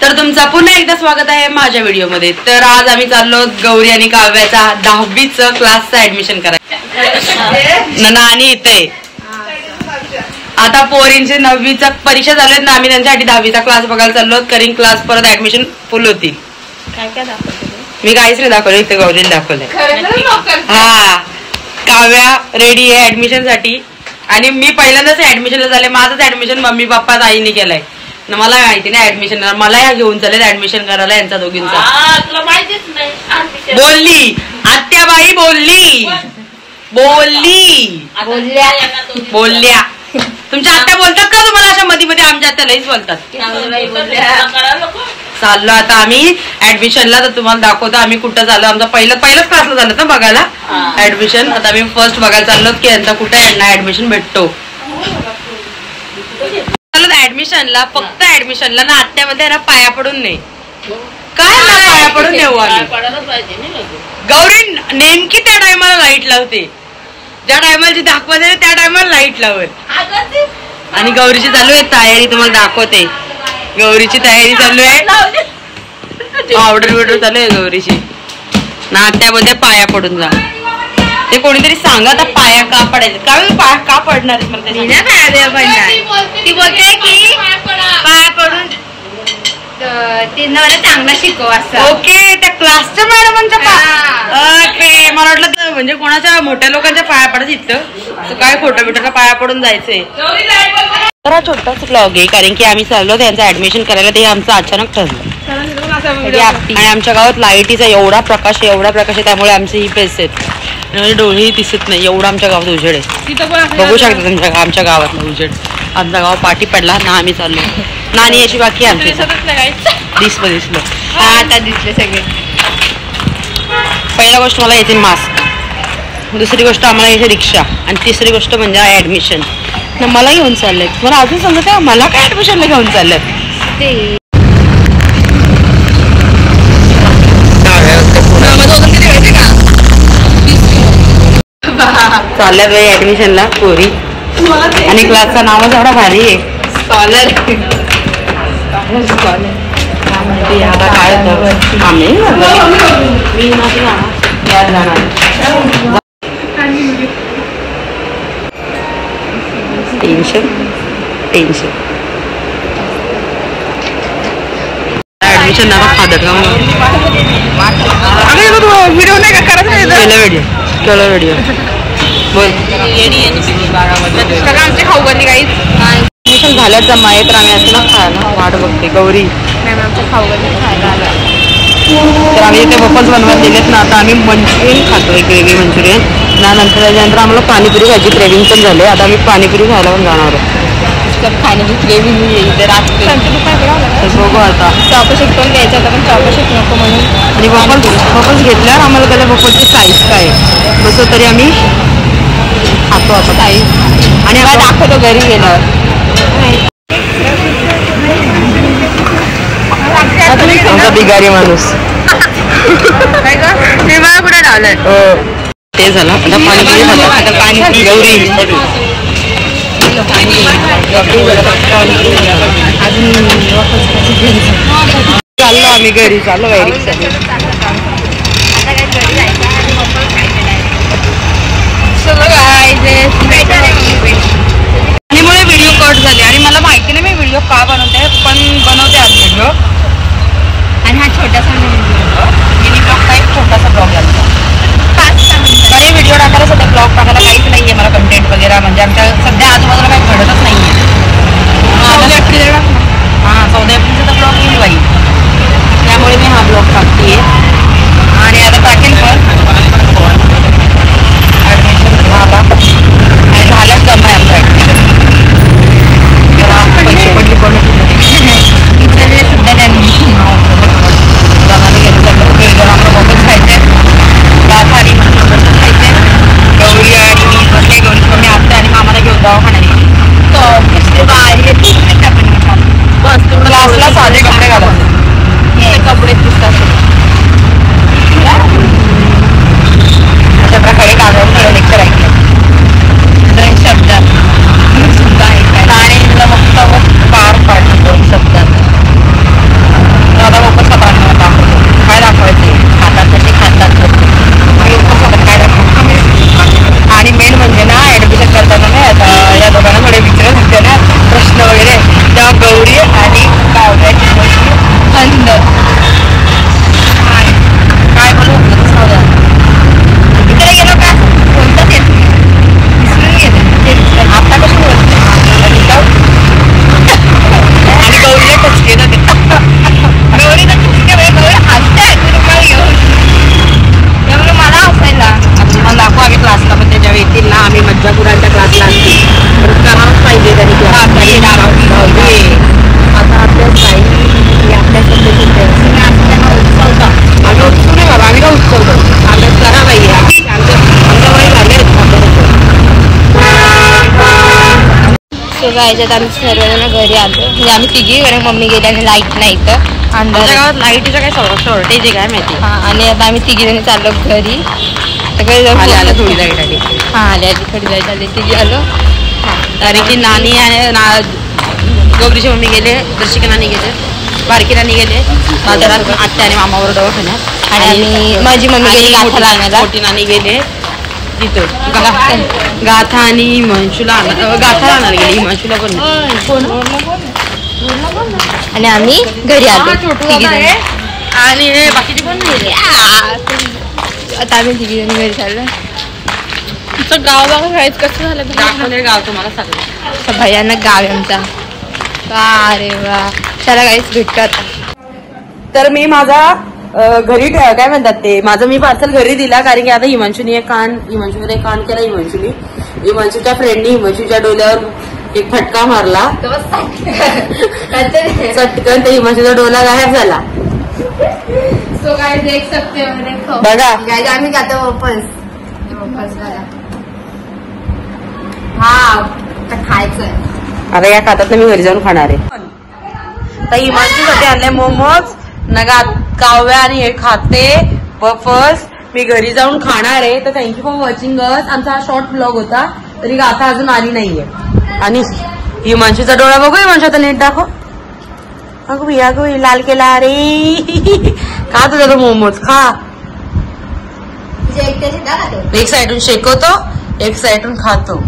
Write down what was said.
तर तुमचा पुन्हा एकदा स्वागत आहे माझ्या व्हिडिओमध्ये। तर आज आम्ही चाललो गौरी आणि काव्याचा 10वीचा क्लासचा ऍडमिशन करायला। नानी इथे आता पोरींचे 9वीचा परीक्षा झाल्यात ना, आम्ही त्यांच्यासाठी 10वीचा क्लास बघायला चाललो। करिंग क्लास परत ऍडमिशन फुल होती। काय काय दाखवते मी काहीच नाही दाखवलं, इथे गौरीने दाखवलंय। हा, काव्या रेडी आहे ऍडमिशन साठी आणि मी पहिल्यांदाच ऍडमिशनला झाले। माझंच ऍडमिशन मम्मी पप्पा आईने केलंय, मला माहिती नाही ऍडमिशन, मला या घेऊन चालेल ऍडमिशन करायला यांचा दोघींचा। बोलली आत्याबाई, बोलली बोलली बोलल्या। तुमच्या आत्या बोलतात का तुम्हाला अशा मध्ये मध्ये? आमच्या आत्या लईच बोलतात। चाललो आता आम्ही ऍडमिशनला, तर तुम्हाला दाखवतो आम्ही कुठं चाललो। आमचा पहिल्याच क्लासला झालं ना बघायला ऍडमिशन। आता आम्ही फर्स्ट बघायला चाललो की यांचा कुठे ऍडमिशन भेटतो। ऍडमिशनला फक्त ऍडमिशनला ना आत्यामध्ये ना पाया पडून नाही, काय ना पाया पडून येऊ आम्ही। गौरी नेमकी त्या टायमाला लाईट लावते, ज्या टायमाला जी दाखवायचे त्या टायमाला लाईट लावत। आणि गौरीची चालू आहे तयारी, तुम्हाला दाखवते गौरीची तयारी चालू आहे। ऑर्डर बिर्डर चालू आहे गौरीची ना। आत्यामध्ये पाया पडून जा, ते कोणीतरी सांगा आता पाया का पडायचे, पाया का पडणार? ती बोलते की पाया पडून मला चांगला शिकव असं। ओके, त्या क्लासच्या मॅडमांच्या ओके, मला वाटलं म्हणजे कोणाच्या मोठ्या लोकांच्या पाया पडायचं इथं काय खोटं बिटं पाया पडून जायचंय। तर हा छोटाच ब्लॉग आहे, कारण की आम्ही चाललो त्यांचं ऍडमिशन करायला, ते आमचं अचानक ठरलं। आणि आमच्या गावात लाईटीचा एवढा प्रकाश आहे, त्यामुळे आमचे ही पेस आहेत म्हणजे डोळेही दिसत नाही, एवढा आमच्या गावात उजेड आहे। बघू शकता तुमच्या आमच्या गावातला उजेड। आमचा गाव पाठी पडला ना, आम्ही चाललो। नानी याची बाकी आमची दिसलं हा, आता दिसले सगळे। पहिला गोष्ट मला येते मास्क, दुसरी गोष्ट आम्हाला येते रिक्षा, आणि तिसरी गोष्ट म्हणजे ऍडमिशन ना मला घेऊन चाललंय। मला अजून समजत आहे मला काय ऍडमिशनला घेऊन चाललंय ते। चालल्यात बाई ऍडमिशनला पोरी, आणि क्लासचं नावच एवढा भारी आहे, स्कॉलर। आता काय होतं आम्ही टेन्शन ऍडमिशन ना फादर व्हिडिओ नाही का करायचं, केलं व्हिडिओ बोल। आमचे खाऊ बनली काही ऍडमिशन झाल्यात जमा आहे, तर आम्ही असं ना खायला वाट बघते गौरी। आमच्या खाऊ बनली खायला आलं, तर आम्ही इथे वफल्स बनवून दिलेत ना, आता आम्ही मंचुरियन खातोय, ग्रेव्ही मंचुरियन ना। नंतर त्याच्यानंतर आम्हाला पाणीपुरी खायची क्रेविंग पण झाले, आता आम्ही पाणीपुरी खायला पण जाणार आहोत। खाण्याची क्रेविंग इथे रात्री बघू आता। चॉकोशेक पण घ्यायचं होतं, पण चॉकोशेक नको म्हणून आणि वफल्स घेतल्यावर आम्हाला त्याच्या वफलची साईज काय बसं तरी आम्ही खातो आता काही। आणि आम्हाला दाखवतो घरी गेल्यावर। आमचा बिगारी माणूस मी मला कुठे लावलंय ते झालं। आता पाणीपुरी खातो, आता पाणीपुरी गौरी चाललो आम्ही घरी, चाललो रिक्षा। त्यामुळे व्हिडिओ कट झाले आणि मला माहिती नाही मी व्हिडिओ का बनवते, पण बनवते आज व्हिडिओ। आणि हा छोटासा मिनी ब्लॉग का एक छोटासा ब्लॉग झाला, काही व्हिडिओ टाकायला सध्या ब्लॉग टाकायला काहीच नाहीये मला कंटेंट वगैरे, म्हणजे आमच्या सध्या आजूबाजूला काही घडतच नाहीये। हा, 14 एप्रिलचा तर ब्लॉग येईल बाई, त्यामुळे मी हा ब्लॉग टाकते आणि आता टाकेल पण। ऍडमिशन झाला आणि झाल्याच जमा आहे आमचं ऍडमिशन, पैसे पडली पण सुद्धा त्यांनी जाणार गेलं। आम्हाला बघून खायचंय आणि खायचंय। गौरी आणि मी बसले, गौरी मम्मी आत्या आणि मामाला घेऊन दवाखान्यात बस क्लासला साधे कपडे घालायचे, कपडे दिसतात अशा प्रकारे कागद लेक्चर ऐकलं शब्दात सुद्धा ऐकायला आणि फक्त पार पाडलं 2 शब्दात। बघा याच्यात आम्ही सर्वजण घरी आलो म्हणजे आम्ही तिघी कारण मम्मी गेली आणि लाईट नाही तर आमच्या गावात लाईटीचं काय शॉर्टेज आहे काय माहिती. हा आणि आता आम्ही तिघी जण चाललो घरी सगळे आले थोडी लाईट आली. हा आले थोडी लाईट आली तिघी आलो. कारण की नानी आणि गौरीची मम्मी गेले, दर्शिका नानी गेले, बारकी नानी गेले बाजारात आत्या आणि मामावर दवाखान्यात आणि माझी मम्मी गेली गाठाला आणायला. मोठी नानी गेले तिथं गाथा आणि हिमांशूला गाथा आणायला गेली. हिमांशूला पण आणि आम्ही घरी आलो आणि बाकीची पण गेले. आता आम्ही तिघी जण घरी चाललो. तुमचं गाव बघा काहीच कसं झालं दाखवले गाव तुम्हाला सगळं भयानक गाव आहे आमचा. अरे वा चला काहीच भेटतो आता. तर मी माझा घरी काय म्हणतात ते माझं मी पार्सल घरी दिला कारण की आता हिमांशूने एक कान केला. हिमांशूच्या फ्रेंडनी हिमांशूच्या डोल्यावर एक फटका मारला चटकन ते हिमांशूचा डोला गायब झाला. तो काय देख सकते हो बघा आम्ही जातो वापस बघा. हा आता खायचंय. आता या खातात मी घरी जाऊन खाणार आहे. तर हिमांशूसाठी आणले मोमोज नगा काव्या आणि हे खाते बफर्स मी घरी जाऊन खाणार आहे. तर थँक्यू फॉर वॉचिंग अस. आमचा हा शॉर्ट ब्लॉग होता तरी गाथा अजून आली नाहीये. आणि हिमांशूचा डोळा बघू. हिमांशूचा नीट दाखव. अगो लाल केला रे. खा तुझा तो मोमोज खा. एक साईडून शेकवतो एक साईडून खातो.